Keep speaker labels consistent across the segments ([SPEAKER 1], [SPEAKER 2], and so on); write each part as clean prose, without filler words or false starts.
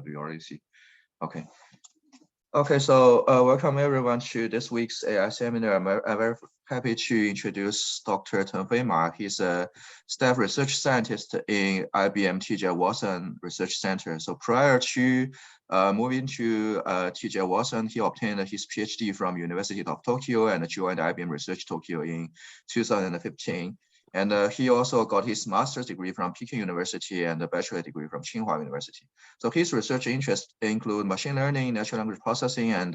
[SPEAKER 1] you already see. Okay. Okay, so welcome everyone to this week's AI seminar. I'm very happy to introduce Dr. Tengfei Ma. He's a staff research scientist in IBM T.J. Watson Research Center. So prior to moving to T.J. Watson, he obtained his PhD from University of Tokyo and joined IBM Research Tokyo in 2015. And he also got his master's degree from Peking University and a bachelor degree from Tsinghua University. So his research interests include machine learning, natural language processing, and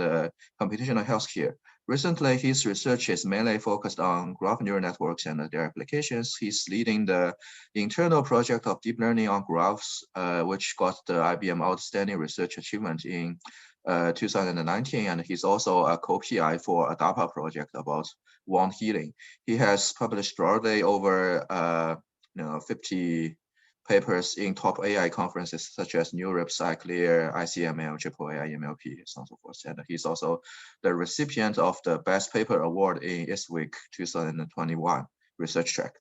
[SPEAKER 1] computational healthcare. Recently, his research is mainly focused on graph neural networks and their applications. He's leading the internal project of deep learning on graphs, which got the IBM Outstanding Research Achievement in 2019, and he's also a co-PI for a DARPA project about wound healing. He has published broadly over 50 papers in top AI conferences such as NeurIPS, ICLR, ICML, AAAI, MLP, so on and so forth. And he's also the recipient of the Best Paper Award in ISWeek 2021 research track.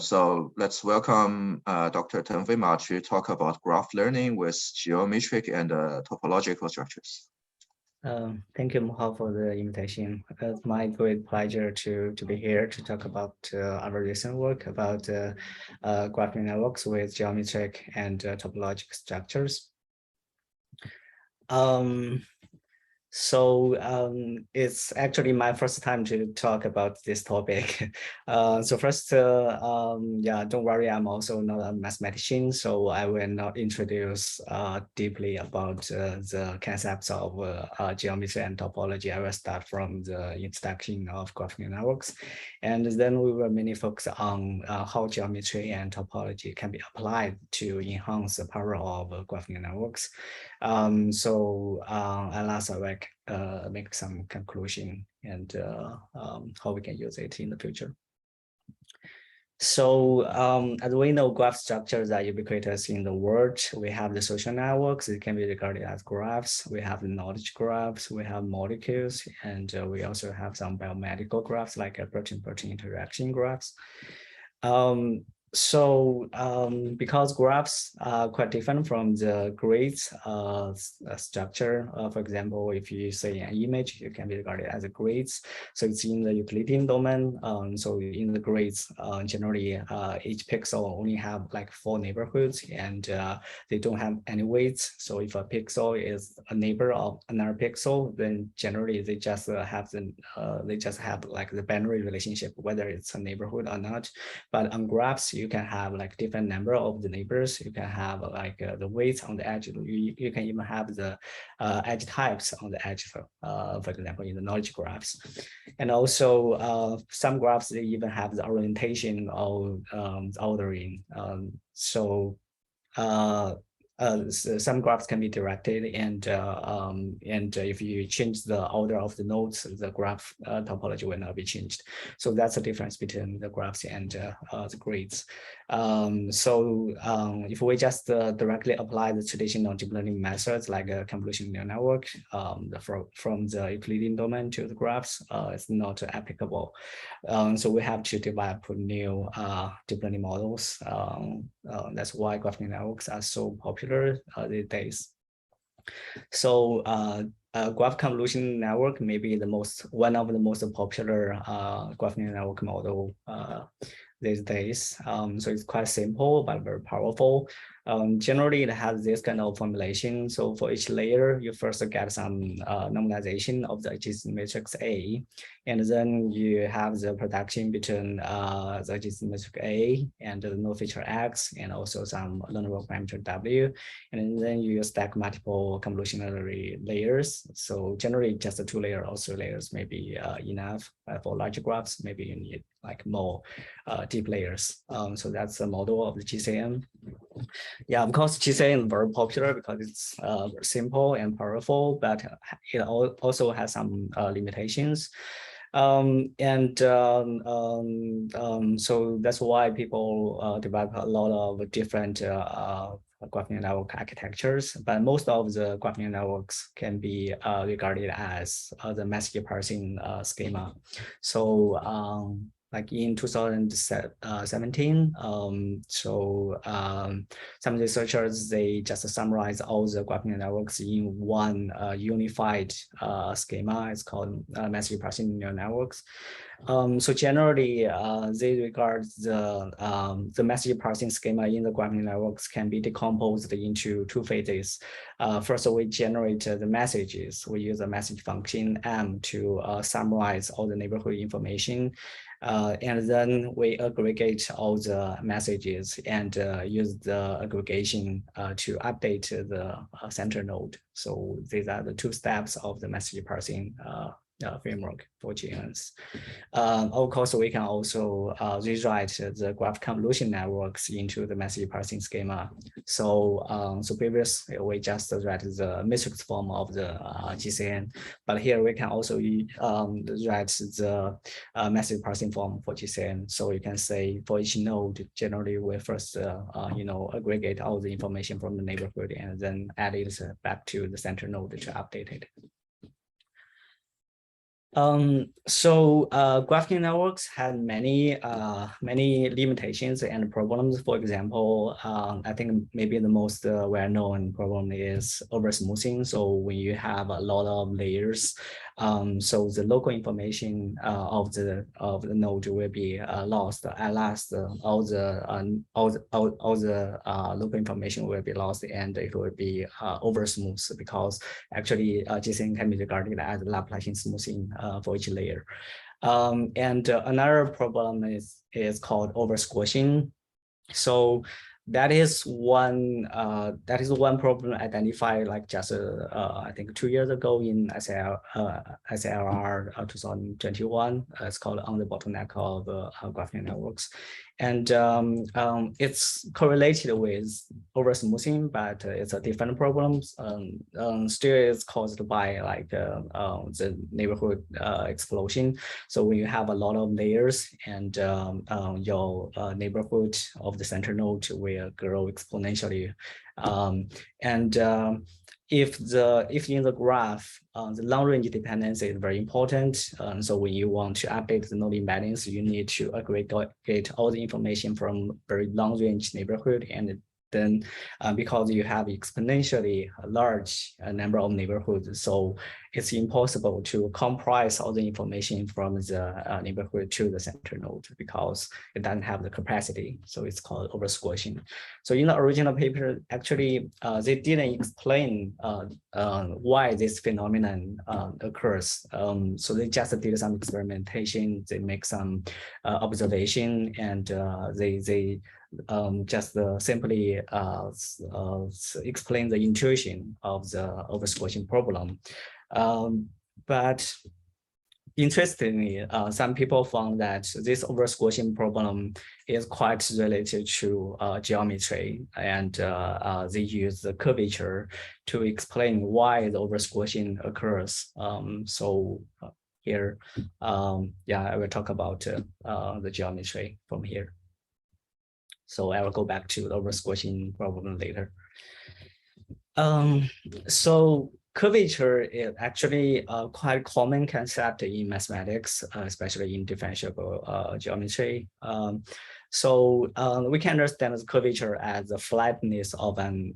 [SPEAKER 1] So let's welcome Dr. Tengfei Ma to talk about graph learning with geometric and topological structures.
[SPEAKER 2] Thank you, Moha, for the invitation. It's my great pleasure to be here to talk about our recent work about graph networks with geometric and topological structures. It's actually my first time to talk about this topic. So first, yeah, don't worry, I'm also not a mathematician, so I will not introduce deeply about the concepts of geometry and topology. I will start from the introduction of graph networks, and then we will mainly focus on how geometry and topology can be applied to enhance the power of graph networks. And last, I will make some conclusion and how we can use it in the future. So as we know, graph structures are ubiquitous in the world. We have the social networks, it can be regarded as graphs. We have the knowledge graphs, we have molecules, and we also have some biomedical graphs like protein-protein interaction graphs. Because graphs are quite different from the grids structure, for example, if you say an image, it can be regarded as a grids. So it's in the Euclidean domain. So in the grids, generally each pixel only have like 4 neighborhoods, and they don't have any weights. So if a pixel is a neighbor of another pixel, then generally they just have like the binary relationship, whether it's a neighborhood or not. But on graphs, you can have like different number of the neighbors. You can have like the weights on the edge. You can even have the edge types on the edge, for example, in the knowledge graphs. And also some graphs, they even have the orientation of ordering. Some graphs can be directed, and if you change the order of the nodes, the graph topology will not be changed. So that's the difference between the graphs and the grids. If we just directly apply the traditional deep learning methods like a convolutional neural network from the Euclidean domain to the graphs, it's not applicable. So we have to develop new deep learning models. That's why graph networks are so popular these days. So graph convolution network may be one of the most popular graph network model these days. So it's quite simple but very powerful. Generally, it has this kind of formulation. So for each layer, you first get some normalization of the adjacent matrix A, and then you have the production between the adjacent matrix A and the node feature X, and also some learnable parameter W, and then you stack multiple convolutionary layers. So generally, just a 2-layer or 3 layers may be enough. For larger graphs, maybe you need like more deep layers. So that's the model of the GCN. Yeah, of course, GCN is very popular because it's simple and powerful, but it also has some limitations. So that's why people develop a lot of different graph network architectures, but most of the graph networks can be regarded as the message parsing schema. So like in 2017. Some researchers, they just summarize all the graphing networks in one unified schema. It's called message parsing neural networks. So generally, they regard the message parsing schema in the graphing networks can be decomposed into two phases. First, we generate the messages. We use a message function M to summarize all the neighborhood information. And then we aggregate all the messages and use the aggregation to update the center node. So these are the two steps of the message parsing framework for GNNs. Of course, we can also rewrite the graph convolution networks into the message parsing schema. So, previously we just write the matrix form of the GCN, but here we can also write the message parsing form for GCN. So you can say for each node, generally we first aggregate all the information from the neighborhood and then add it back to the center node to update it. Graphing networks have many limitations and problems. For example, I think maybe the most well-known problem is oversmoothing. So when you have a lot of layers, so the local information of the node will be lost. At last, all the local information will be lost, and it will be oversmooth, because actually GCN can be regarded as Laplacian smoothing for each layer. And another problem is called oversquashing. So that is one problem identified like just I think 2 years ago in SLR 2021. It's called on the bottleneck of graphing networks, and it's correlated with oversmoothing, but it's a different problem. Still, it's caused by like the neighborhood explosion. So when you have a lot of layers, and your neighborhood of the center node will grow exponentially, if in the graph, the long range dependency is very important. So when you want to update the node embeddings, you need to aggregate all the information from very long range neighborhood, and then because you have exponentially a large number of neighborhoods, so it's impossible to compress all the information from the neighborhood to the center node because it doesn't have the capacity. So it's called oversquashing. So in the original paper, actually, they didn't explain why this phenomenon occurs. So they just did some experimentation, they make some observation, and they just simply explain the intuition of the oversquashing problem. But interestingly, some people found that this oversquashing problem is quite related to geometry, and they use the curvature to explain why the oversquashing occurs. Here, I will talk about the geometry from here. So I will go back to the oversquashing problem later. So curvature is actually a quite common concept in mathematics, especially in differentiable geometry. We can understand the curvature as the flatness of an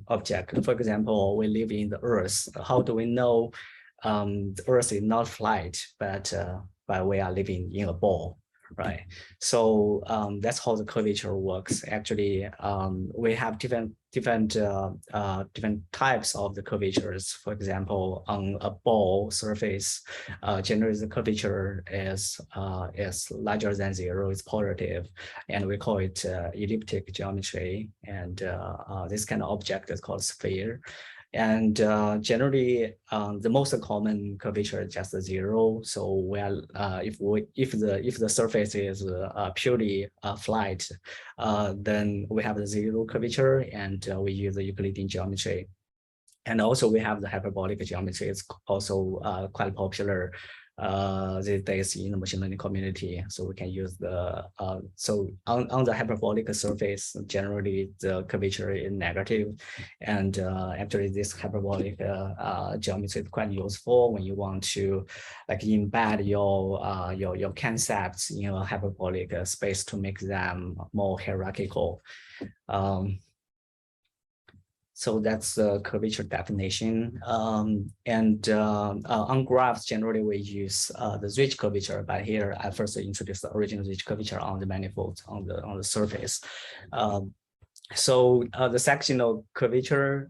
[SPEAKER 2] object. For example, we live in the Earth. How do we know the Earth is not flat, but we are living in a ball? Right. So that's how the curvature works. Actually, we have different types of the curvatures. For example, on a ball surface, generally the curvature is larger than 0, it's positive, and we call it elliptic geometry. And this kind of object is called sphere. And generally, the most common curvature is just 0. So if the surface is purely flat, then we have the 0 curvature, and we use the Euclidean geometry. And also we have the hyperbolic geometry. It's also quite popular these days in the machine learning community. So we can use the so on the hyperbolic surface, generally the curvature is negative, and actually this hyperbolic geometry is quite useful when you want to like embed your concepts in a hyperbolic space to make them more hierarchical. So that's the curvature definition. And on graphs, generally we use the Ridge curvature, but here I first introduced the original Ridge curvature on the manifold on the surface. So the sectional curvature,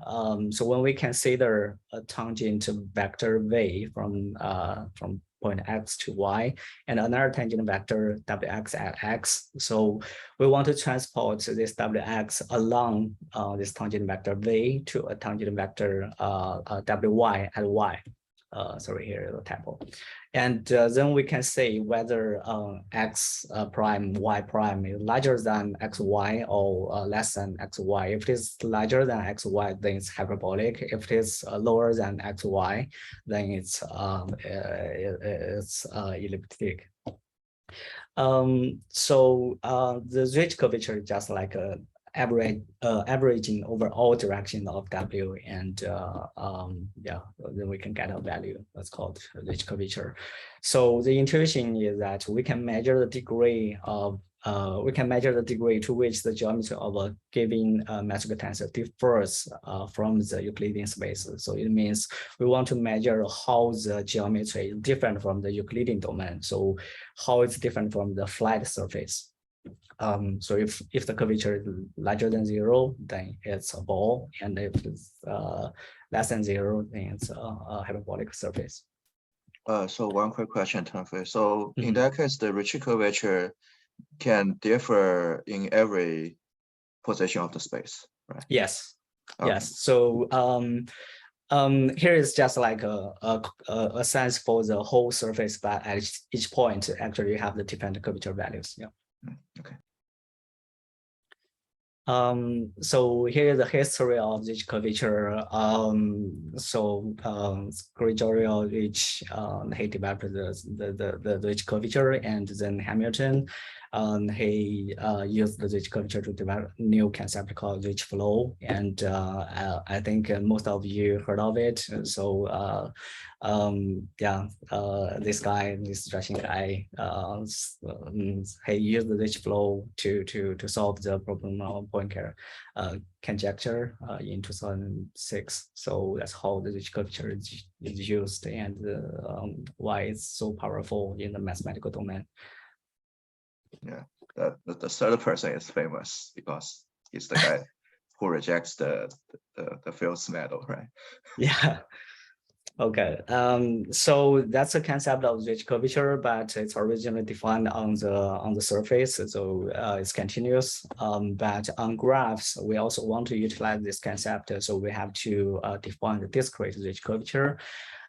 [SPEAKER 2] so when we consider a tangent vector v from point x to y, and another tangent vector wx at x. So we want to transport this wx along this tangent vector v to a tangent vector wy at y. Sorry, here is a typo. And then we can say whether x prime, y prime is larger than xy or less than xy. If it is larger than xy, then it's hyperbolic. If it is lower than xy, then it's elliptic. So the Ridge curvature is just like a averaging over all direction of W, and yeah, then we can get a value that's called Ridge curvature. So the intuition is that we can measure the degree of to which the geometry of a given metric tensor differs from the Euclidean space. So it means we want to measure how the geometry is different from the Euclidean domain. So how it's different from the flat surface. So if the curvature is larger than 0, then it's a ball, and if it's less than 0, then it's a hyperbolic surface.
[SPEAKER 1] So one quick question, Tengfei. So in that case, the Ricci curvature can differ in every position of the space, right?
[SPEAKER 2] Yes.
[SPEAKER 1] Okay.
[SPEAKER 2] Yes. So here is just like a sense for the whole surface, but at each point, actually you have the different curvature values. Yeah.
[SPEAKER 1] Okay.
[SPEAKER 2] So here is the history of this curvature. Gregorio-Ricci, he developed the Ridge curvature, and then Hamilton, he used the Ridge curvature to develop a new concept called Ridge flow, and I think most of you heard of it. So yeah, this Russian guy, he used the Ridge flow to solve the problem of point conjecture in 2006. So that's how the Ridge curvature is used, and why it's so powerful in the mathematical domain.
[SPEAKER 1] Yeah, the third person is famous because he's the guy who rejects the Fields medal, right?
[SPEAKER 2] Yeah. Okay, so that's a concept of Ridge curvature, but it's originally defined on the surface, so it's continuous. But on graphs, we also want to utilize this concept, so we have to define the discrete Ridge curvature.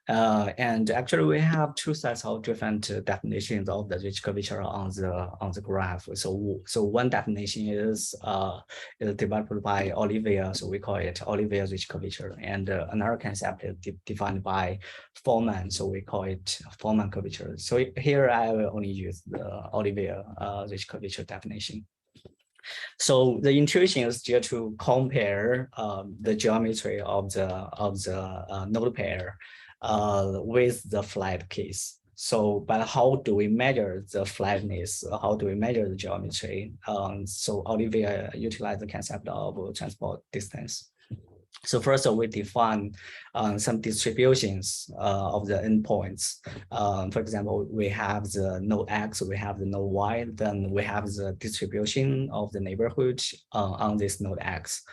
[SPEAKER 2] And actually, we have two sets of different definitions of the Ridge curvature on the graph. So one definition is developed by Ollivier, so we call it Ollivier-Ricci curvature, and another concept is defined by Foreman, so we call it Foreman curvature. So here I will only use the Ollivier-Ricci curvature definition. So the intuition is still to compare the geometry of the node pair with the flat case. So, but how do we measure the flatness? How do we measure the geometry? So Ollivier utilized the concept of transport distance. So first we define some distributions of the endpoints. For example, we have the node X, we have the node Y, then we have the distribution of the neighborhood on this node X.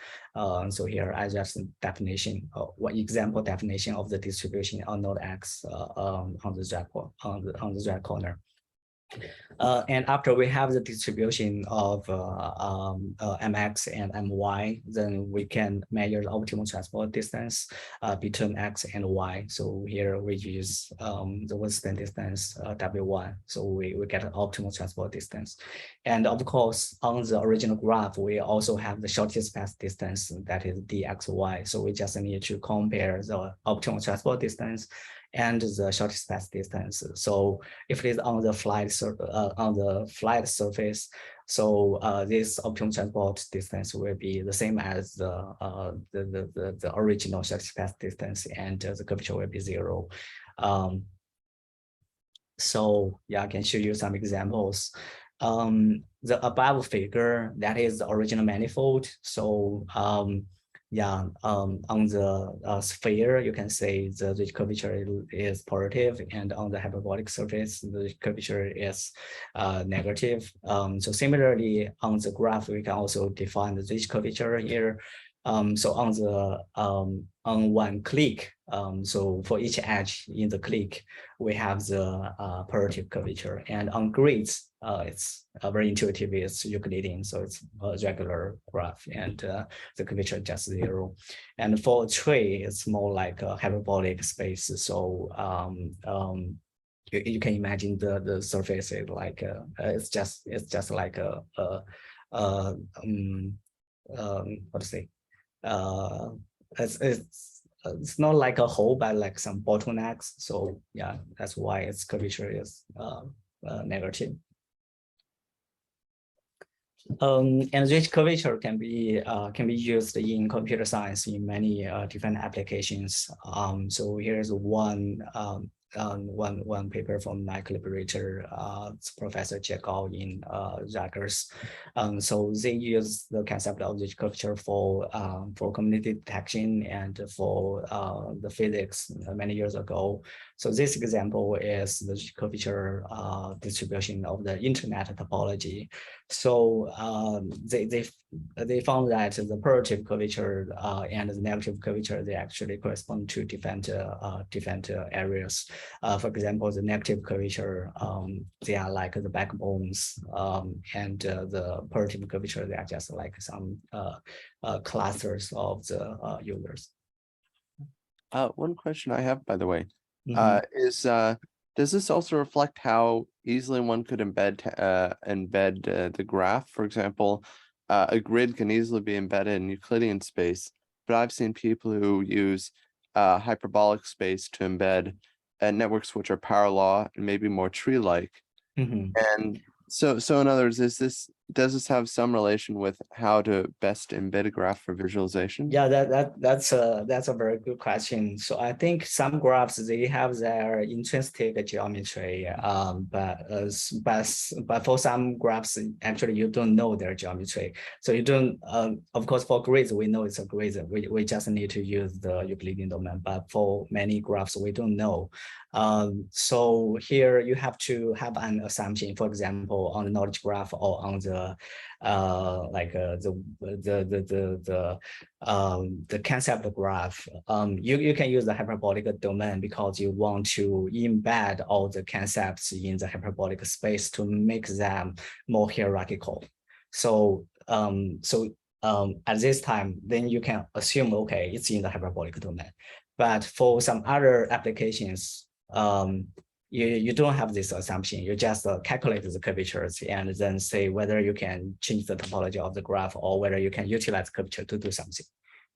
[SPEAKER 2] So here I just definition, what example definition of the distribution on node X on the Z corner. And after we have the distribution of mx and my, then we can measure the optimal transport distance between x and y. So here we use the Winston distance w1. So we get an optimal transport distance. And of course, on the original graph, we also have the shortest path distance, that is dxy. So we just need to compare the optimal transport distance and the shortest path distance. So if it is on the flight surface, so this optimal transport distance will be the same as the original shortest path distance, and the curvature will be 0. So yeah, I can show you some examples. The above figure, that is the original manifold. So yeah, on the sphere, you can say the ridge curvature is positive, and on the hyperbolic surface, the curvature is negative. So similarly, on the graph, we can also define the ridge curvature here. So on the on one click, so for each edge in the click, we have the positive curvature, and on grids, it's very intuitive. It's Euclidean, so it's a regular graph, and the curvature is just 0. And for a tree, it's more like a hyperbolic space. So you can imagine the surface is like it's just like what to say? It's not like a hole, but like some bottlenecks. So yeah, that's why its curvature is negative. And ridge curvature can be used in computer science in many different applications. So here's one paper from my collaborator, Professor Zhao in Rutgers. So they use the concept of ridge curvature for community detection and for the physics many years ago. So this example is the ridge curvature distribution of the internet topology. So they found that the positive curvature and the negative curvature, they actually correspond to different areas. For example, the negative curvature, they are like the backbones, and the positive curvature, they are just like some clusters of the users.
[SPEAKER 3] One question I have, by the way, is does this also reflect how easily one could embed the graph? For example, a grid can easily be embedded in Euclidean space, but I've seen people who use hyperbolic space to embed networks which are power law and maybe more tree-like. And so in other words, does this have some relation with how to best embed a graph for visualization?
[SPEAKER 2] Yeah, that's a very good question. So I think some graphs, they have their intrinsic geometry, but for some graphs, actually you don't know their geometry. So you don't. Of course, for grids, we know it's a grid. We just need to use the Euclidean domain. But for many graphs, we don't know. So here you have to have an assumption. For example, on the knowledge graph or on the the concept graph, you can use the hyperbolic domain because you want to embed all the concepts in the hyperbolic space to make them more hierarchical. So at this time, then you can assume, okay, it's in the hyperbolic domain. But for some other applications, you don't have this assumption. You just calculate the curvatures and then say whether you can change the topology of the graph or whether you can utilize curvature to do something.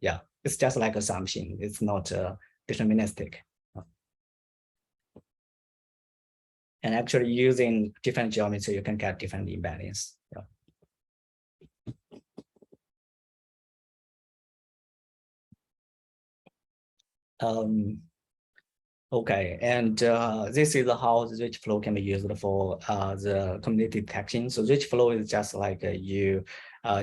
[SPEAKER 2] Yeah, it's just like assumption. It's not deterministic. And actually using different geometry, you can get different embeddings. Yeah. Okay, and this is how the ridge flow can be used for the community detection. So ridge flow is just like you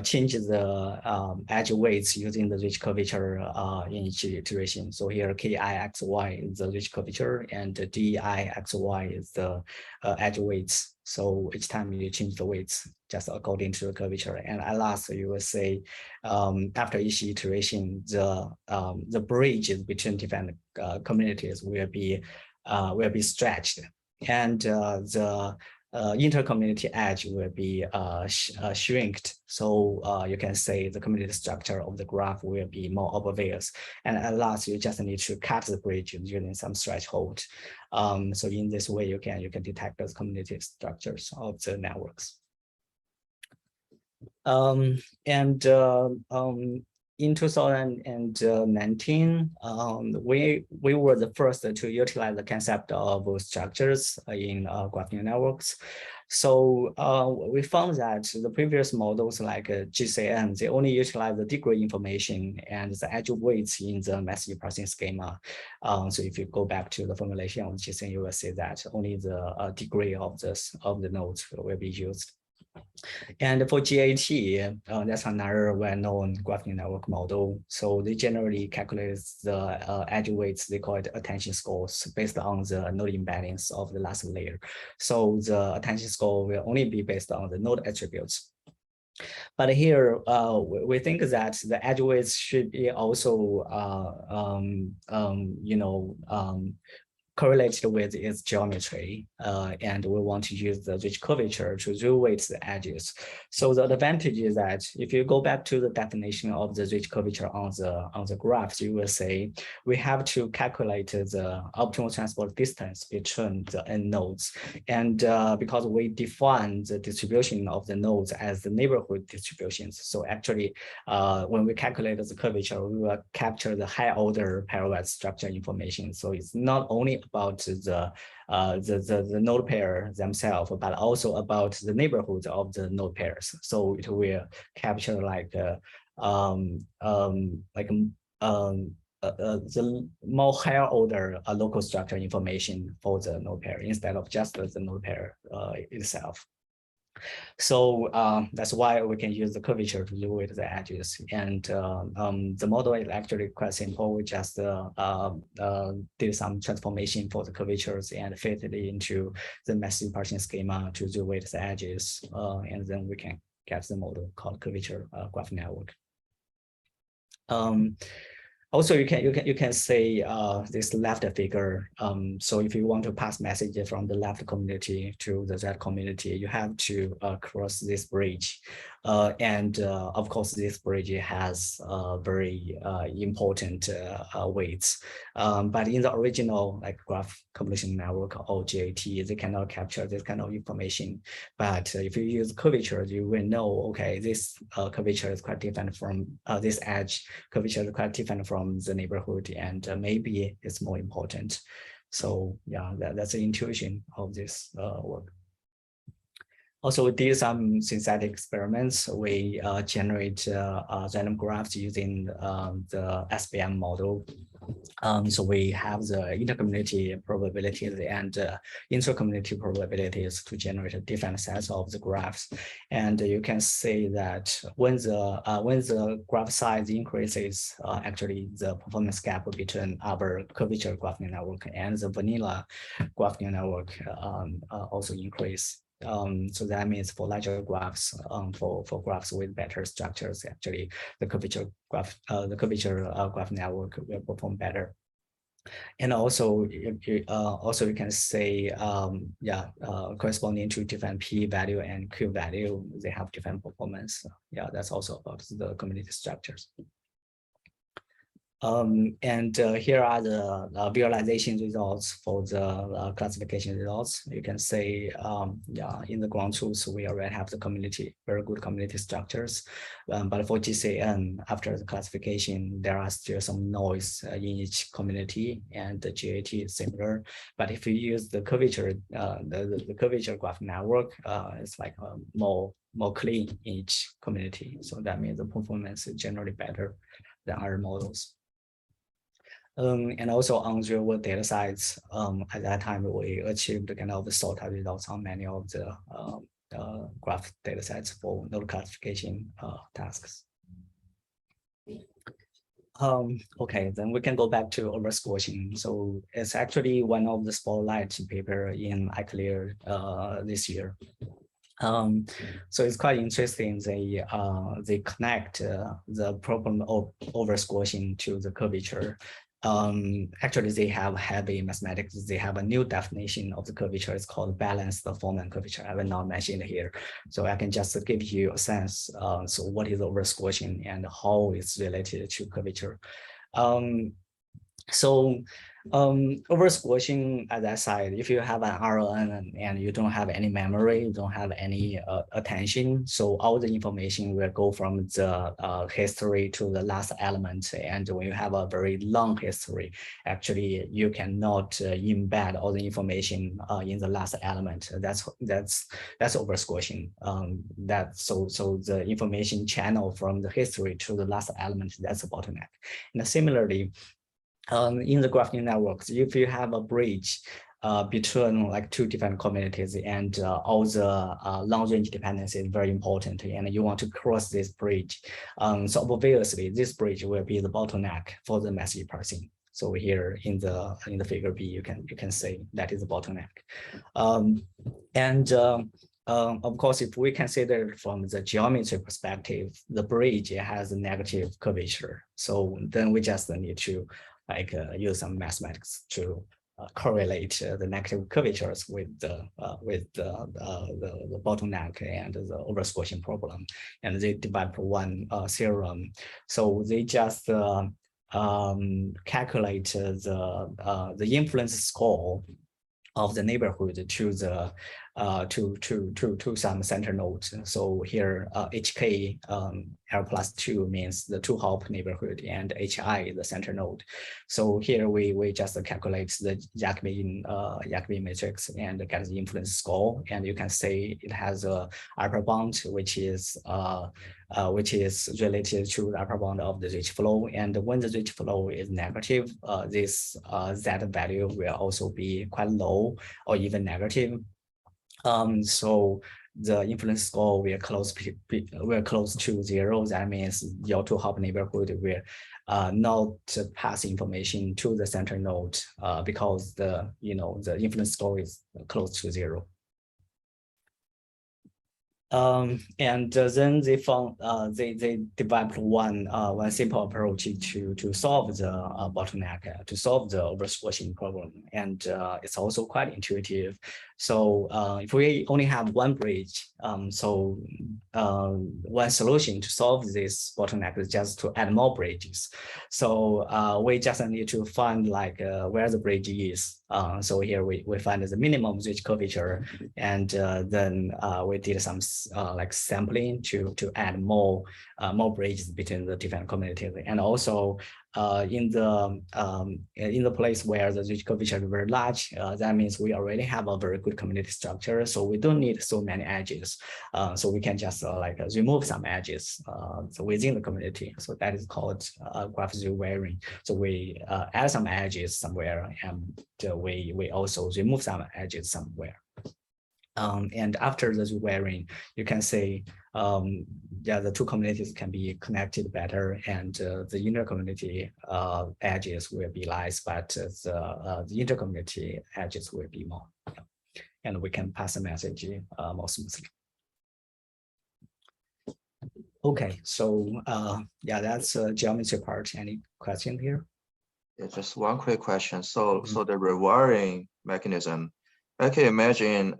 [SPEAKER 2] change the edge weights using the ridge curvature in each iteration. So here KIXY is the ridge curvature and DIXY is the edge weights. So each time you change the weights just according to the curvature. And at last you will say after each iteration, the bridges between different communities will be stretched, and the inter-community edge will be shrinked. So you can say the community structure of the graph will be more obvious. And at last, you just need to cut the bridge using some threshold. So in this way, you can detect those community structures of the networks. in 2019, we were the first to utilize the concept of structures in graph neural networks. So we found that the previous models like GCN, they only utilize the degree information and the edge weights in the message parsing schema. So if you go back to the formulation of GCN, you will see that only the degree of the nodes will be used. And for GAT, that's another well-known graph neural network model. So they generally calculate the edge weights, they call it attention scores, based on the node embeddings of the last layer. So the attention score will only be based on the node attributes. But here, we think that the edge weights should be also, correlated with its geometry, and we want to use the ridge curvature to reweight the edges. So the advantage is that if you go back to the definition of the ridge curvature on the graphs, you will say we have to calculate the optimal transport distance between the n nodes, and because we define the distribution of the nodes as the neighborhood distributions. So actually, when we calculate the curvature, we will capture the high order pairwise structure information. So it's not only about the node pair themselves, but also about the neighborhood of the node pairs. So it will capture the more higher order local structure information for the node pair instead of just the node pair itself. So that's why we can use the curvature to reweight the edges. And the model is actually quite simple. We just did some transformation for the curvatures and fit it into the message parsing schema to reweight the edges. And then we can get the model called curvature graph network. Also, you can say this left figure. So if you want to pass messages from the left community to the right community, you have to cross this bridge. And of course, this bridge has very important weights. But in the original graph convolution network or GAT, they cannot capture this kind of information. But if you use curvature, you will know, okay, this curvature is quite different from this edge curvature is quite different from the neighborhood, and maybe it's more important. So yeah, that's the intuition of this work. Also, we did some synthetic experiments. We generate random graphs using the SBM model. So we have the intercommunity probabilities and intra-community probabilities to generate different sets of the graphs. And you can see that when the graph size increases, actually the performance gap between our curvature graph neural network and the vanilla graph neural network also increase. So that means for larger graphs, for graphs with better structures, actually the curvature graph network will perform better. And also, you can say, corresponding to different P value and Q value, they have different performance. Yeah, that's also about the community structures. And here are the visualization results for the classification results. You can say, in the ground truth, we already have the community, very good community structures. But for GCN, after the classification, there are still some noise in each community, and the GAT is similar. But if you use the curvature, the curvature graph network, it's like more clean in each community. So that means the performance is generally better than other models. And also on real world data sets, at that time we achieved kind of the sort of results on many of the graph data sets for node classification tasks. Okay, then we can go back to oversquashing. So it's actually one of the spotlight paper in iClear this year. So it's quite interesting. They connect the problem of oversquashing to the curvature. Actually, they have heavy mathematics. They have a new definition of the curvature. It's called balanced Forman curvature. I will not mention it here. So I can just give you a sense. So what is oversquashing and how it's related to curvature. So over squashing at that side, if you have an RLN and you don't have any memory, you don't have any attention, so all the information will go from the history to the last element. And when you have a very long history, actually you cannot embed all the information in the last element. That's over squashing. So the information channel from the history to the last element, that's a bottleneck. And similarly, in the graphing networks, if you have a bridge between like two different communities and all the long range dependency is very important, and you want to cross this bridge. So obviously this bridge will be the bottleneck for the message parsing. So here in the figure B, you can say that is a bottleneck. Of course, if we consider from the geometry perspective, the bridge has a negative curvature. So then we just need to use some mathematics to correlate the negative curvatures with the bottleneck and the over-squashing problem, and they developed one theorem. So they just calculate the influence score of the neighborhood to the to some center nodes. So here HK L+2 means the two hop neighborhood, and HI the center node. So here we just calculate the Jacobi matrix and get the influence score, and you can say it has a upper bound which is related to the upper bound of the ridge flow. And when the ridge flow is negative, this Z value will also be quite low or even negative. So the influence score will close to 0. That means your two hop neighborhood will not pass information to the center node because the influence score is close to 0. And then they found they developed one simple approach to solve the bottleneck, to solve the over-squashing problem, and it's also quite intuitive. So if we only have one bridge, so one solution to solve this bottleneck is just to add more bridges. So we just need to find like where the bridge is. So here we find the minimum ridge curvature, and then we did some like sampling to add more bridges between the different communities, and also in the place where the ridge curvature is very large, that means we already have a very good community structure, so we don't need so many edges. So we can just like remove some edges within the community. So that is called graph rewiring. So we add some edges somewhere, and we also remove some edges somewhere. And after the rewiring, you can say, the two communities can be connected better, and the inter-community edges will be less, but the inter-community edges will be more. And we can pass a message more smoothly. Okay, so that's geometry part. Any question here?
[SPEAKER 1] Yeah, just one quick question. So the rewiring mechanism, I can imagine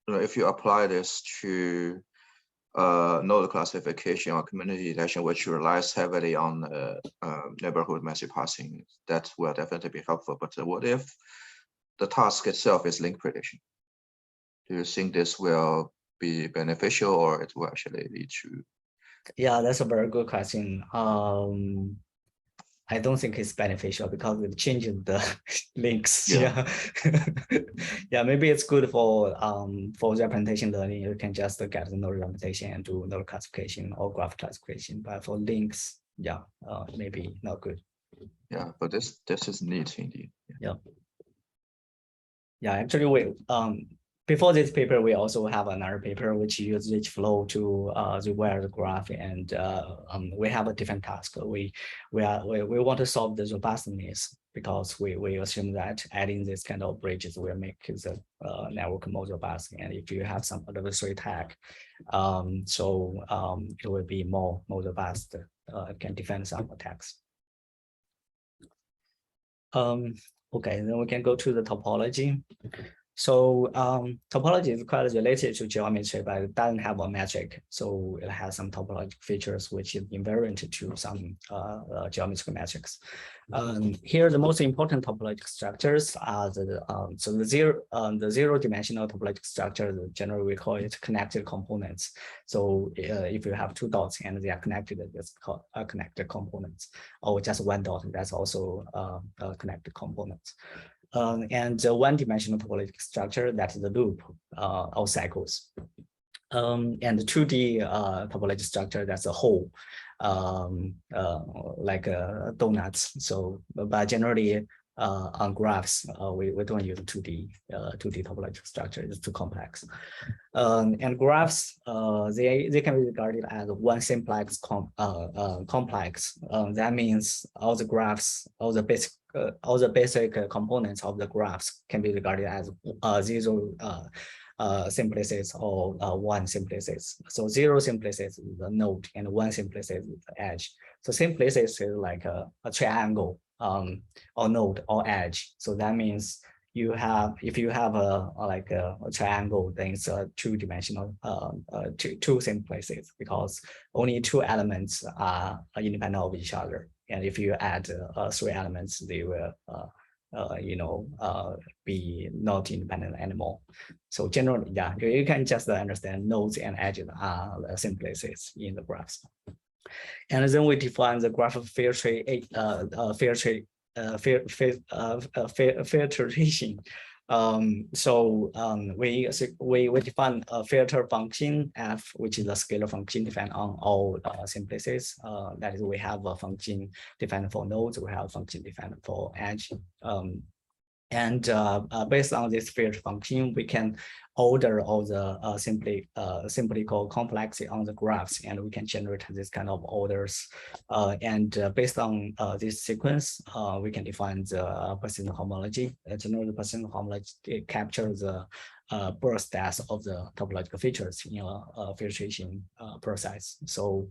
[SPEAKER 1] if you apply this to node classification or community detection, which relies heavily on neighborhood message passing, that will definitely be helpful. But what if the task itself is link prediction? Do you think this will be beneficial, or it will actually lead to?
[SPEAKER 2] Yeah, that's a very good question. I don't think it's beneficial because it changes the links. Yeah. Yeah, maybe it's good for representation learning. You can just get the node representation and do node classification or graph classification. But for links, yeah, maybe not good.
[SPEAKER 1] Yeah, but this is neat indeed.
[SPEAKER 2] Yeah. Yeah, actually, we before this paper, we also have another paper which uses ridge flow to rewire the graph, and we have a different task. We want to solve the robustness, because we assume that adding this kind of bridges will make the network more robust. And if you have some adversary tag, it will be more robust. It can defend some attacks. Okay, then we can go to the topology. So topology is quite related to geometry, but it doesn't have a metric. So it has some topological features which is invariant to some geometric metrics. Here, the most important topological structures are the zero-dimensional topological structure. Generally, we call it connected components. So if you have two dots and they are connected, it's called connected components. Or just one dot, that's also connected components. And one-dimensional topological structure, that is the loop of cycles. And the 2D topological structure, that's a hole, like donuts. So, but generally on graphs, we don't use 2D topological structure. It's too complex. And graphs, they can be regarded as one simplex complex. That means all the graphs, all the basic components of the graphs can be regarded as zero simplices or one simplices. So zero simplices is the node and one simplices is the edge. So simplices is like a triangle or node or edge. So that means you have, if you have a triangle, then it's a two-dimensional, two simplices, because only two elements are independent of each other. And if you add three elements, they will be not independent anymore. So generally, yeah, you can just understand nodes and edges are the simplices in the graphs. And then we define the graph filtration. We define a filter function f, which is a scalar function defined on all simplices. That is, we have a function defined for nodes, we have a function defined for edge. Based on this filter function, we can order all the simplical complexity on the graphs, and we can generate this kind of orders. Based on this sequence, we can define the persistent homology. Generally, the persistent homology captures the birth stats of the topological features in a filtration process. So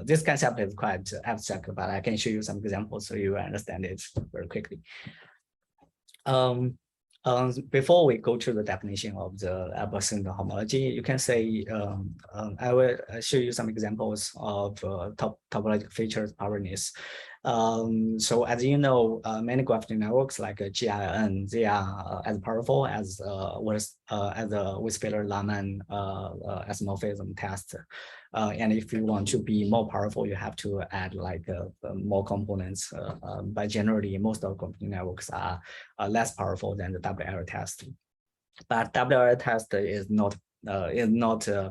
[SPEAKER 2] this concept is quite abstract, but I can show you some examples so you understand it very quickly. Before we go to the definition of the persistent homology, you can say, I will show you some examples of topological features powerness. So as you know, many graphical networks like GNN, they are as powerful as the Whispeler-Lahman isomorphism test. And if you want to be more powerful, you have to add more components. But generally, most of computing networks are less powerful than the WL test. But WL test is not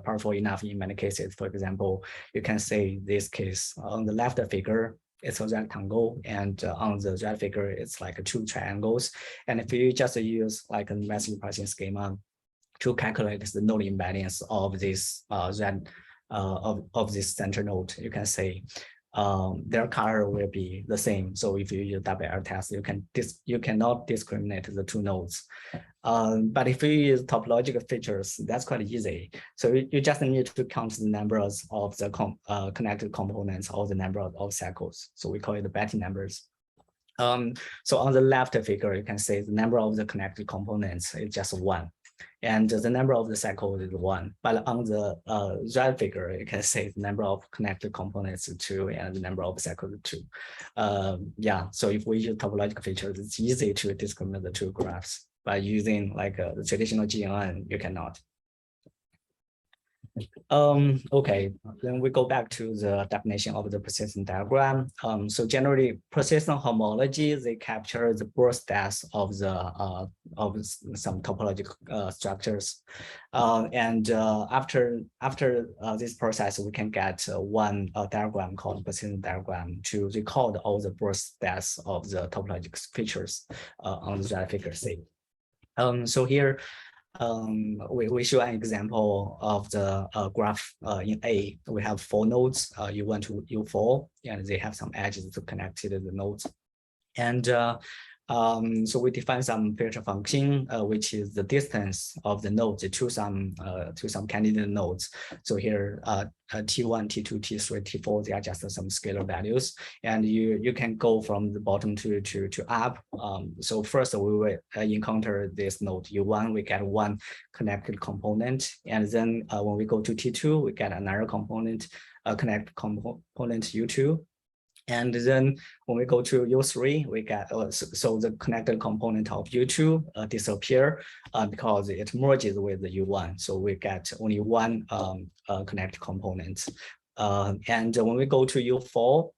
[SPEAKER 2] powerful enough in many cases. For example, you can say this case on the left figure, it's a rectangle, and on the right figure, it's like two triangles. And if you just use like a massive Gaussian schema to calculate the node invariance of this of this center node, you can say their color will be the same. So if you use WL test, you cannot discriminate the two nodes. But if you use topological features, that's quite easy. So you just need to count the numbers of the connected components or the number of cycles. So we call it the Betty numbers. So on the left figure, you can say the number of the connected components is just one, and the number of the cycles is one. But on the right figure, you can say the number of connected components is two, and the number of cycles is two. Yeah, so if we use topological features, it's easy to discriminate the two graphs. By using like the traditional GNN, you cannot. Okay, then we go back to the definition of the persistent diagram. So generally, persistent homology, they capture the birth stats of some topological structures. After this process, we can get one diagram called persistent diagram to record all the birth stats of the topological features on the right figure C. So here, we show an example of the graph in A. We have four nodes, U1 to U4, and they have some edges to connect to the nodes. And So we define some filter function, which is the distance of the nodes to some candidate nodes. So here, T1, T2, T3, T4, they are just some scalar values, and you can go from the bottom to up. So first we will encounter this node U1, we get one connected component, and then when we go to T2, we get another component, connected component U2. And then when we go to U3, we get, so the connected component of U2 disappear because it merges with the U1. So we get only one connected component. And when we go to U4,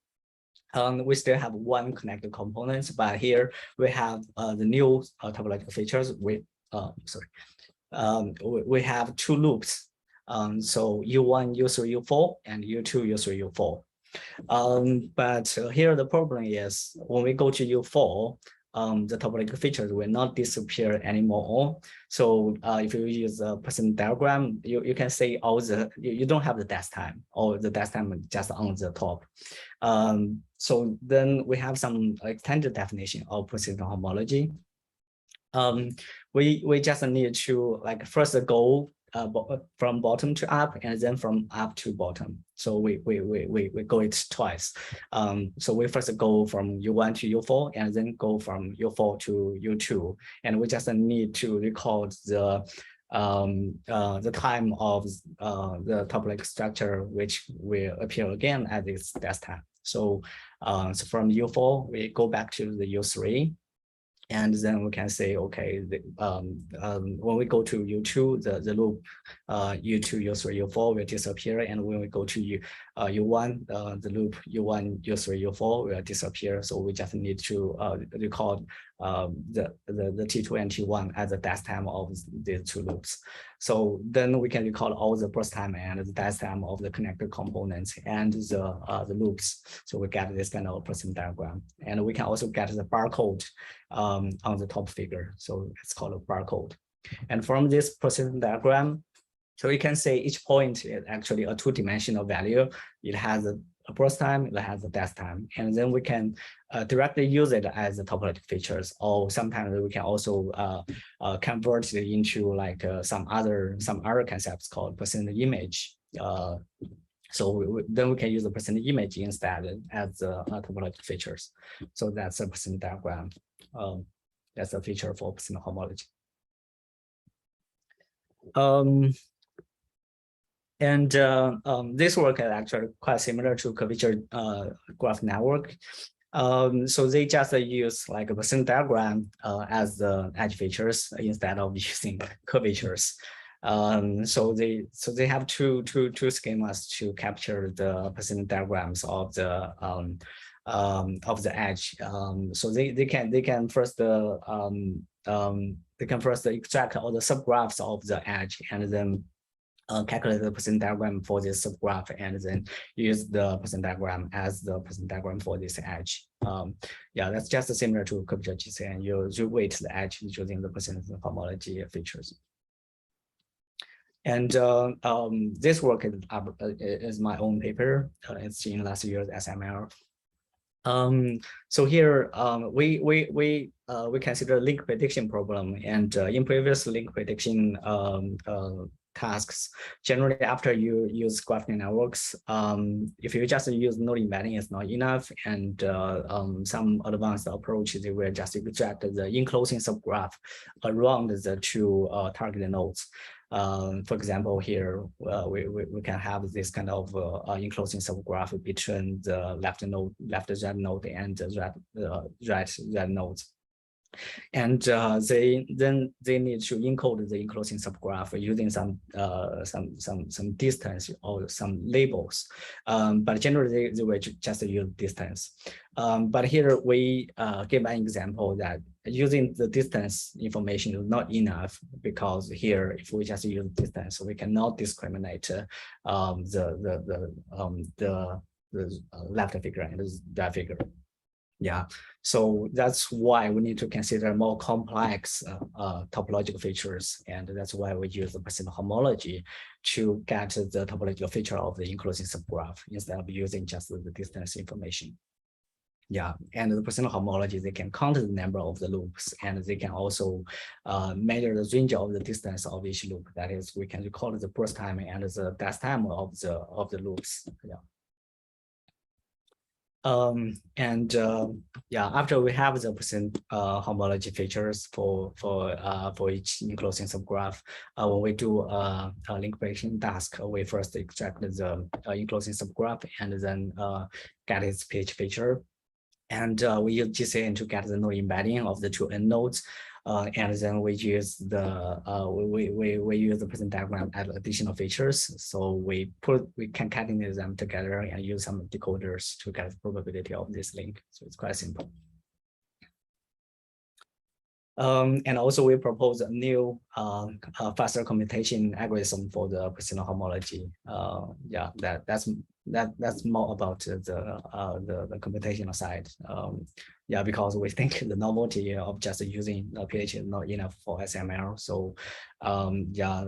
[SPEAKER 2] we still have one connected component, but here we have the new topological features. We have two loops. So U1, U3, U4, and U2, U3, U4. But here the problem is when we go to U4, the topological features will not disappear anymore. So if you use a percent diagram, you can say all the, you don't have the dash time, or the dash time just on the top. So then we have some extended definition of persistent homology. We just need to first go from bottom to up, and then from up to bottom. So we go it twice. So we first go from U1 to U4, and then go from U4 to U2, and we just need to record the time of the topological structure, which will appear again at this dash time. So so from U4 we go back to the U3. And then we can say, okay, when we go to U2, the loop U2, U3, U4 will disappear. And when we go to U1, the loop U1, U3, U4 will disappear. So we just need to record the T2 and T1 as the dash time of these two loops. So then we can record all the burst time and the dash time of the connected components and the loops. So we get this kind of persistent diagram. And we can also get the barcode on the top figure. So it's called a barcode. And from this persistent diagram, so you can say each point is actually a two-dimensional value. It has a burst time, it has a dash time, and then we can directly use it as the topological features. Or sometimes we can also convert it into some other concepts called percent image. So then we can use the percent image instead as the topological features. So that's a percent diagram. That's a feature for percent homology. This work is actually quite similar to curvature graph network. So they just use a percent diagram as the edge features instead of using curvatures. So they have two schemas to capture the percent diagrams of the edge. So they can first extract all the subgraphs of the edge, and then calculate the percent diagram for this subgraph, and then use the percent diagram as the percent diagram for this edge. Yeah, that's just similar to curvature GCN. You weight the edge using the percent homology features. And this work is my own paper. It's in last year's SML. So here we consider link prediction problem, and in previous link prediction tasks, generally after you use graph networks, if you just use node embedding, it's not enough, and some advanced approaches, they will just extract the enclosing subgraph around the two target nodes. For example, here we can have this kind of enclosing subgraph between the left Z node and the right Z nodes. And they need to encode the enclosing subgraph using some distance or some labels. But generally they will just use distance. But here we give an example that using the distance information is not enough, because here if we just use distance, we cannot discriminate the left figure and the right figure. Yeah, so that's why we need to consider more complex topological features, and that's why we use the percent homology to get the topological feature of the enclosing subgraph instead of using just the distance information. Yeah, and the personal homology, they can count the number of the loops, and they can also measure the range of the distance of each loop. That is, we can record the burst time and the death time of the loops. Yeah. Yeah, after we have the percent homology features for each enclosing subgraph, when we do a link prediction task, we first extract the enclosing subgraph and then get its PH feature. And we use GCN to get the node embedding of the two end nodes. And then we use the we use the present diagram as additional features. So we can catenate them together and use some decoders to get the probability of this link. So it's quite simple. And also we propose a new faster computation algorithm for the personal homology. Yeah, that's more about the computational side. Yeah, because we think the novelty of just using PH is not enough for SML. So yeah,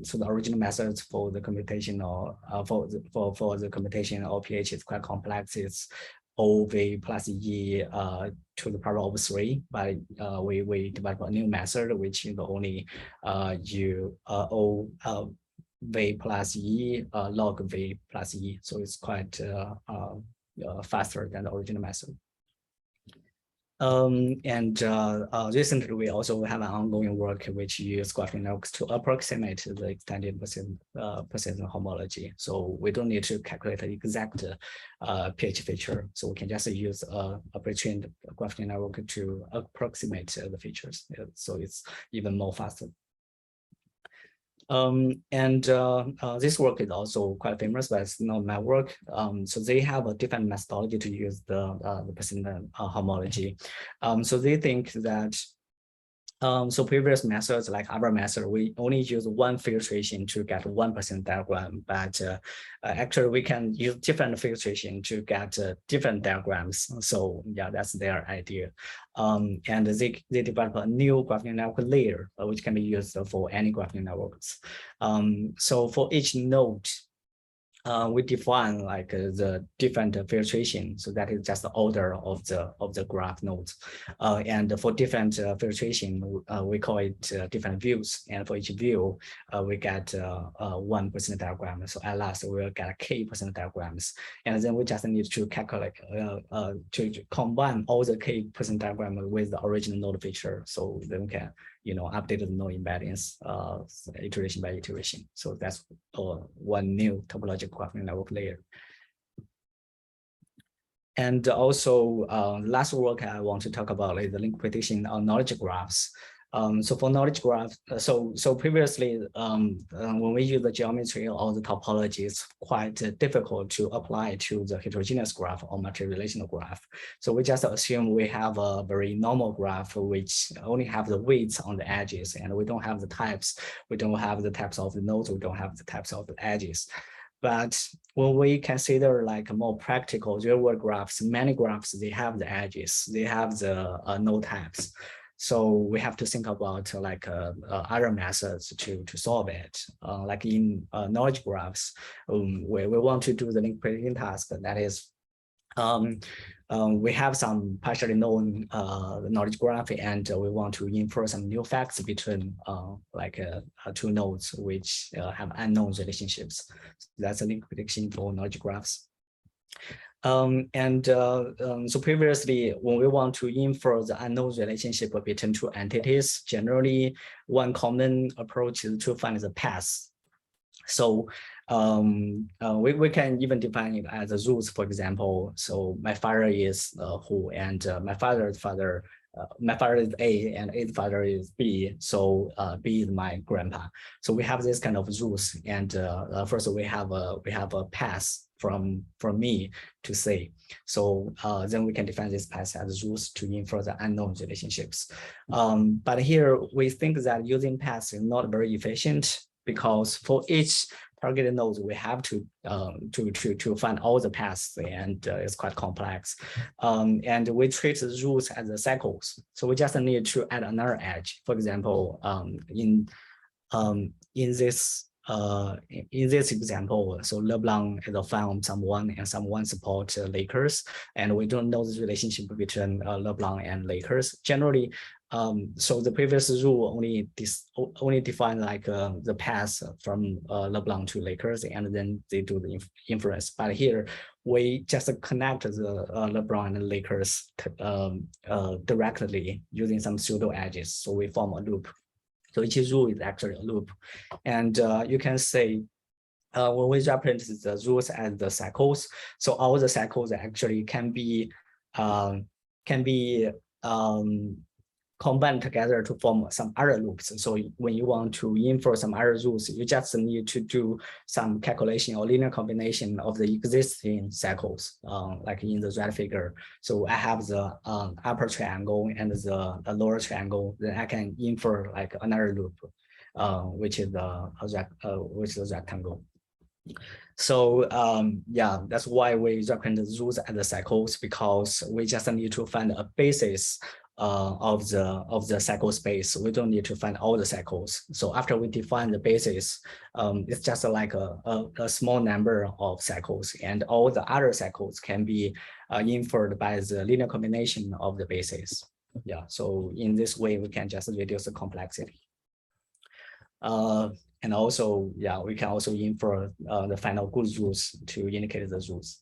[SPEAKER 2] so the original methods for the computation or for the computation of PH is quite complex. It's OV plus E to the power of 3, but we develop a new method which is only O V plus E log V plus E, so it's quite faster than the original method. Recently we also have an ongoing work which use graphing networks to approximate the extended persistent homology. So we don't need to calculate the exact PH feature. So we can just use a pre-trained graphing network to approximate the features. So it's even more faster. This work is also quite famous, but it's not my work. So they have a different methodology to use the persistent homology. So they think that so previous methods like our method, we only use one filtration to get 1% diagram, but actually we can use different filtration to get different diagrams. So yeah, that's their idea. And they develop a new graphing network layer, which can be used for any graphing networks. So for each node, we define like the different filtration, so that is just the order of the graph nodes. And for different filtration, we call it different views. And for each view, we get 1% diagram. So at last, we'll get K% diagrams. And then we just need to calculate to combine all the K% diagram with the original node feature. So then we can update the node embeddings iteration by iteration. So that's one new topological graphing network layer. And also, last work I want to talk about is the link prediction on knowledge graphs. So for knowledge graph, so previously, when we use the geometry or the topology, it's quite difficult to apply to the heterogeneous graph or multi-relational graph. So we just assume we have a very normal graph which only have the weights on the edges, and we don't have the types. We don't have the types of the nodes. We don't have the types of the edges. But when we consider like more practical real-world graphs, many graphs, they have the edges, they have the node types. So we have to think about like other methods to solve it. Like in knowledge graphs, we want to do the link prediction task. That is, we have some partially known knowledge graph, and we want to infer some new facts between two nodes which have unknown relationships. So that's a link prediction for knowledge graphs. So previously, when we want to infer the unknown relationship between two entities, generally one common approach is to find the path. So we can even define it as a roots, for example. So my father is who, and my father's father. My father is A and A's father is B, so B is my grandpa. So we have this kind of rules, and first we have a path from me to C. So then we can define this path as rules to infer the unknown relationships. But here we think that using paths is not very efficient, because for each targeted nodes, we have to find all the paths, and it's quite complex. And we treat the rules as the cycles. So we just need to add another edge. For example, in this in this example, so LeBlanc is a fan of someone and someone supports Lakers, and we don't know the relationship between LeBlanc and Lakers. Generally, so the previous rule only define like the path from LeBlanc to Lakers, and then they do the inference. But here we just connect the LeBlanc and Lakers directly using some pseudo edges. So we form a loop. So each rule is actually a loop, and you can say when we represent the rules as the cycles, so all the cycles actually can be combined together to form some other loops. So when you want to infer some other rules, you just need to do some calculation or linear combination of the existing cycles, like in the red figure. So I have the upper triangle and the lower triangle, then I can infer like another loop, which is the rectangle. So yeah, that's why we represent the rules as the cycles, because we just need to find a basis of the cycle space. We don't need to find all the cycles. So after we define the basis, it's just like a small number of cycles, and all the other cycles can be inferred by the linear combination of the basis. Yeah, so in this way, we can just reduce the complexity. And also, yeah, we can also infer the final good rules to indicate the rules.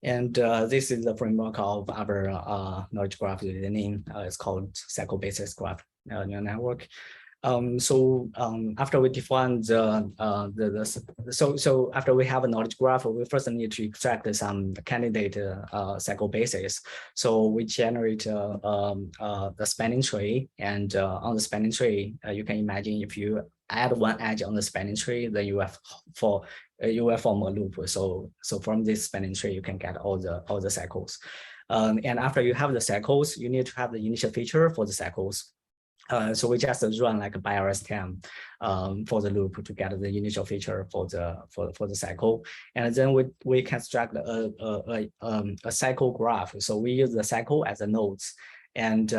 [SPEAKER 2] And this is the framework of our knowledge graph reasoning. It's called cycle basis graph neural network. So after we define so after we have a knowledge graph, we first need to extract some candidate cycle basis. So we generate the spanning tree, and on the spanning tree, you can imagine if you add one edge on the spanning tree, then you will form a loop. So from this spanning tree, you can get all the cycles. And after you have the cycles, you need to have the initial feature for the cycles. So we just run like a BioSTM for the loop to get the initial feature for the cycle, and then we construct a cycle graph. So we use the cycle as a nodes, and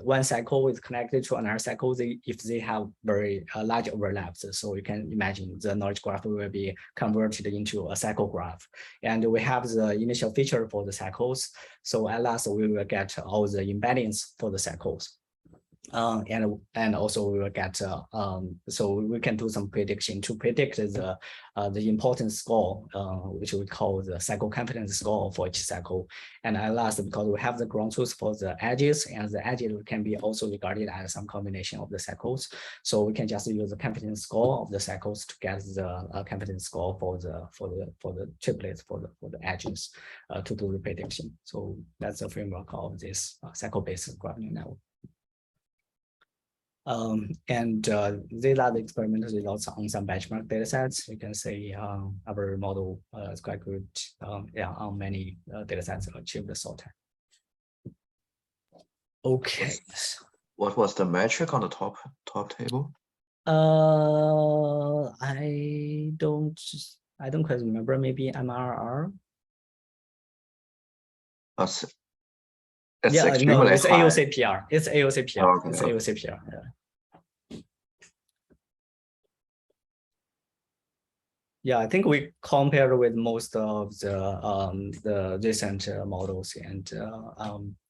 [SPEAKER 2] one cycle is connected to another cycle if they have very large overlaps. So you can imagine the knowledge graph will be converted into a cycle graph, and we have the initial feature for the cycles. So at last we will get all the embeddings for the cycles. And also we will get so we can do some prediction to predict the importance score, which we call the cycle confidence score for each cycle. And at last, because we have the ground truth for the edges, and the edges can be also regarded as some combination of the cycles, so we can just use the confidence score of the cycles to get the confidence score for the triplets for the edges to do the prediction. So that's the framework of this cycle-based graph neural network. And these are the experimental results on some benchmark data sets. You can see our model is quite good. Yeah, on many data sets achieve the sort time. Okay.
[SPEAKER 1] What was the metric on the top table?
[SPEAKER 2] I don't quite remember. Maybe MRR. Yeah, no, it's AUCPR. It's AUCPR. Oh, okay. It's AUCPR. Yeah. Yeah, I think we compared with most of the recent models, and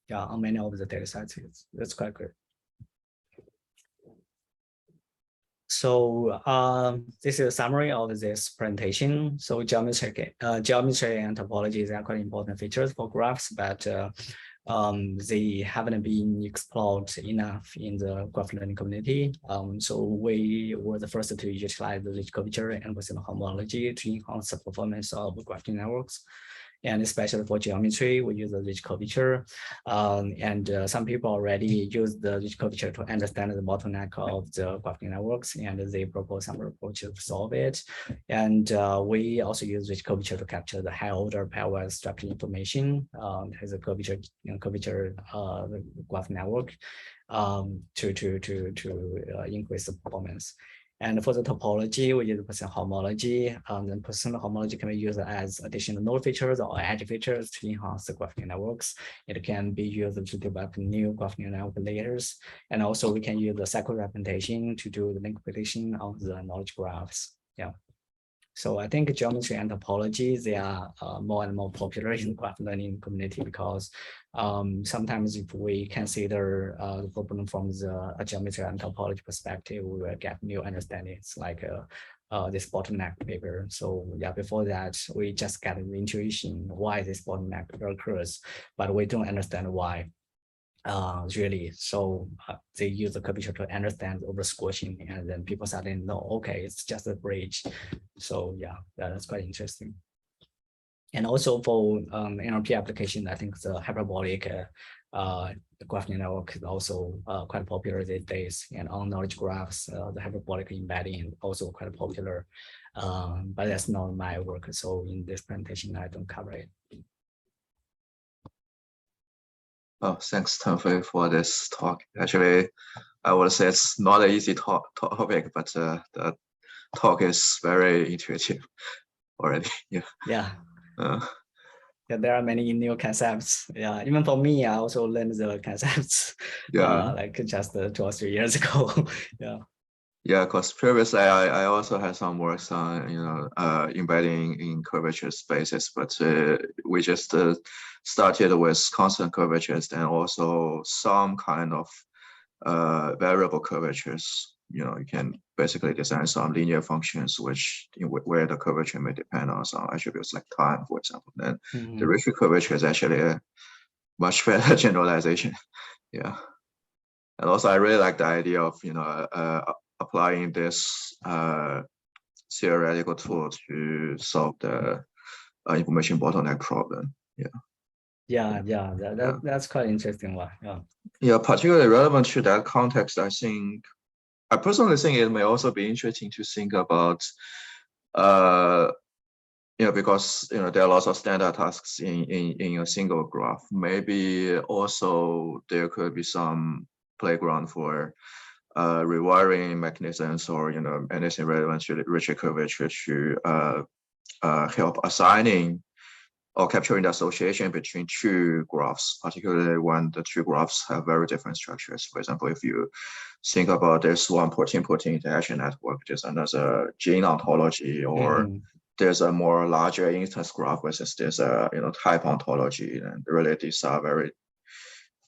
[SPEAKER 2] yeah, on many of the data sets, it's quite good. So this is a summary of this presentation. So geometry and topology are quite important features for graphs, but they haven't been explored enough in the graph learning community. So we were the first to utilize the rich curvature and within homology to enhance the performance of graph networks. And especially for geometry, we use the rich curvature. And some people already use the rich curvature to understand the bottleneck of the graph networks, and they propose some approaches to solve it. And we also use rich curvature to capture the high order pairwise structure information as a curvature graph network to increase the performance. And for the topology, we use percent homology. Then percent homology can be used as additional node features or edge features to enhance the graph networks. It can be used to develop new graph network layers. And also we can use the cycle representation to do the link prediction of the knowledge graphs. Yeah. So I think geometry and topology, they are more and more popular in the graph learning community because sometimes if we consider the problem from the geometry and topology perspective, we will get new understandings like this bottleneck paper. So yeah, before that, we just get an intuition why this bottleneck occurs, but we don't understand why. Really, so they use the curvature to understand over squashing, and then people suddenly know, okay, it's just a bridge. So yeah, that's quite interesting. And also for NLP application, I think the hyperbolic graph network is also quite popular these days. And on knowledge graphs, the hyperbolic embedding also quite popular. But that's not my work. So in this presentation, I don't cover it.
[SPEAKER 1] Oh, thanks, Tengfei, for this talk. Actually, I would say it's not an easy topic, but the talk is very intuitive already. Yeah.
[SPEAKER 2] Yeah. Yeah, there are many new concepts. Yeah, even for me, I also learned the concepts.
[SPEAKER 1] Yeah.
[SPEAKER 2] Like just 2 or 3 years ago. Yeah.
[SPEAKER 1] Yeah, because previously I also had some works on embedding in curvature spaces, but we just started with constant curvatures and also some kind of variable curvatures. You can basically design some linear functions where the curvature may depend on some attributes like time, for example. Then the Ricci curvature is actually a much better generalization. Yeah, and also I really like the idea of applying this theoretical tool to solve the information bottleneck problem.
[SPEAKER 2] That's quite interesting one.
[SPEAKER 1] Yeah, particularly relevant to that context, I personally think it may also be interesting to think about because there are lots of standard tasks in a single graph. Maybe also there could be some playground for rewiring mechanisms or anything relevant to Ricci curvature to help assigning or capturing the association between two graphs, particularly when the two graphs have very different structures. For example, if you think about this one protein-protein interaction network, there's another gene ontology, or there's a more larger instance graph versus there's a type ontology, and really these are very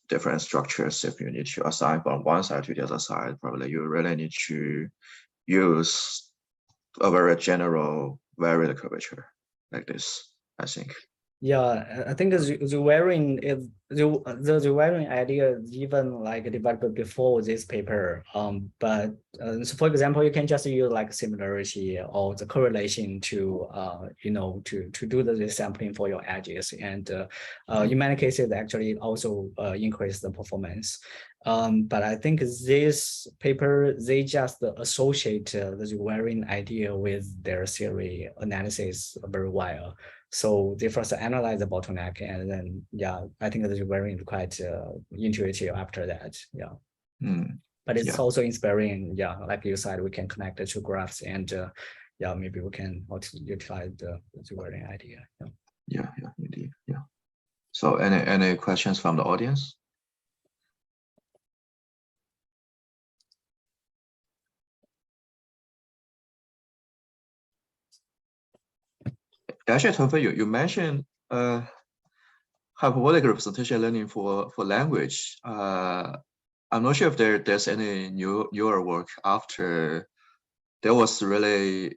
[SPEAKER 1] different structures. If you need to assign from one side to the other side, probably you really need to use a very general varied curvature like this, I think.
[SPEAKER 2] Yeah, I think the rewiring idea is even like developed before this paper. But so for example, you can just use like similarity or the correlation to to do the sampling for your edges, and in many cases actually also increase the performance. But I think this paper, they just associate the rewiring idea with their theory analysis very well. So they first analyze the bottleneck, and then I think that is very quite intuitive after that. But it's also inspiring. Like you said, we can connect the two graphs, and maybe we can also utilize the rewiring idea.
[SPEAKER 1] Yeah, indeed. Yeah. So any questions from the audience? Actually, Tengfei, you mentioned hyperbolic representation learning for language. I'm not sure if there's any newer work after there was really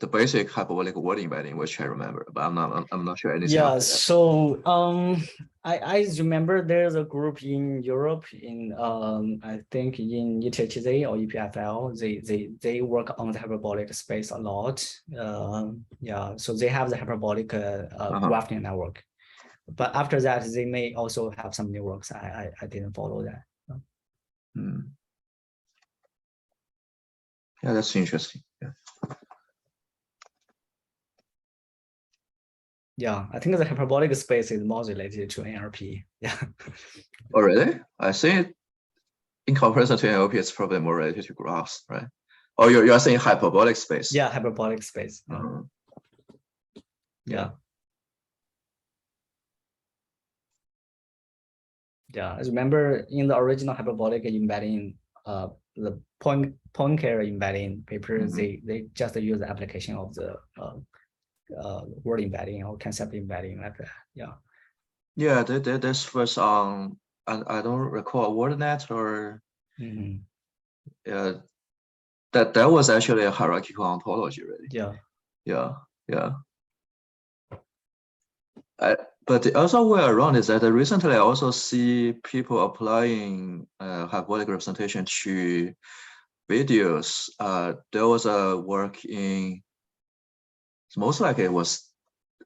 [SPEAKER 1] the basic hyperbolic word embedding, which I remember, but I'm not sure anything.
[SPEAKER 2] Yeah, so I remember there's a group in Europe in I think in ETHZ or EPFL. They work on the hyperbolic space a lot. So they have the hyperbolic graph network. But after that, they may also have some new works. I didn't follow that.
[SPEAKER 1] Yeah, that's interesting.
[SPEAKER 2] Yeah, I think the hyperbolic space is more related to NLP. Yeah.
[SPEAKER 1] Oh, really? I think in comparison to NLP, it's probably more related to graphs, right? Oh, you're saying hyperbolic space?
[SPEAKER 2] Yeah, hyperbolic space. Yeah. Yeah, I remember in the original hyperbolic embedding, the Poincare embedding paper, they just use the application of the word embedding or concept embedding like that. Yeah.
[SPEAKER 1] Yeah, this was on, I don't recall WordNet or that was actually a hierarchical ontology, really. Yeah. But the other way around is that recently I also see people applying hyperbolic representation to videos. There was a work in, most likely it was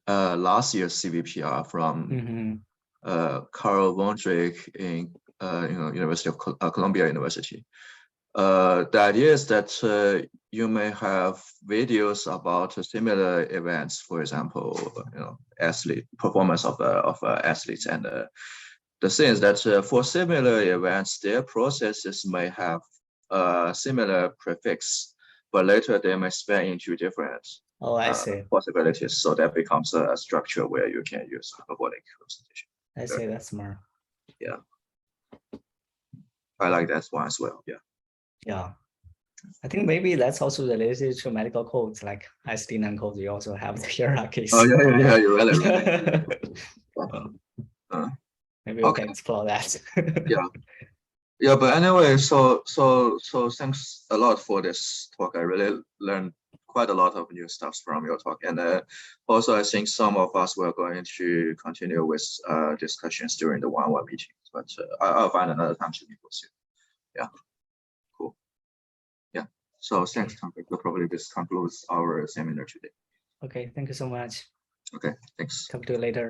[SPEAKER 1] last year's CVPR from Carl Vondrich in University of Columbia University. The idea is that you may have videos about similar events, for example, athlete performance of athletes, and the thing is that for similar events, their processes may have a similar prefix, but later they may span into different possibilities. So that becomes a structure where you can use hyperbolic representation.
[SPEAKER 2] I see, that's smart.
[SPEAKER 1] Yeah, I like that one as well.
[SPEAKER 2] Yeah, I think maybe that's also related to medical codes, like SD9 codes. You also have the hierarchies.
[SPEAKER 1] Oh yeah, you're really.
[SPEAKER 2] Maybe we can explore that.
[SPEAKER 1] Yeah, but anyway, so thanks a lot for this talk. I really learned quite a lot of new stuff from your talk, and also I think some of us were going to continue with discussions during the one-on-one meetings, but I'll find another time to meet with you. Yeah, cool. Yeah, so thanks, Tengfei. Probably this concludes our seminar today.
[SPEAKER 2] Okay, thank you so much.
[SPEAKER 1] Okay, thanks.
[SPEAKER 2] Talk to you later.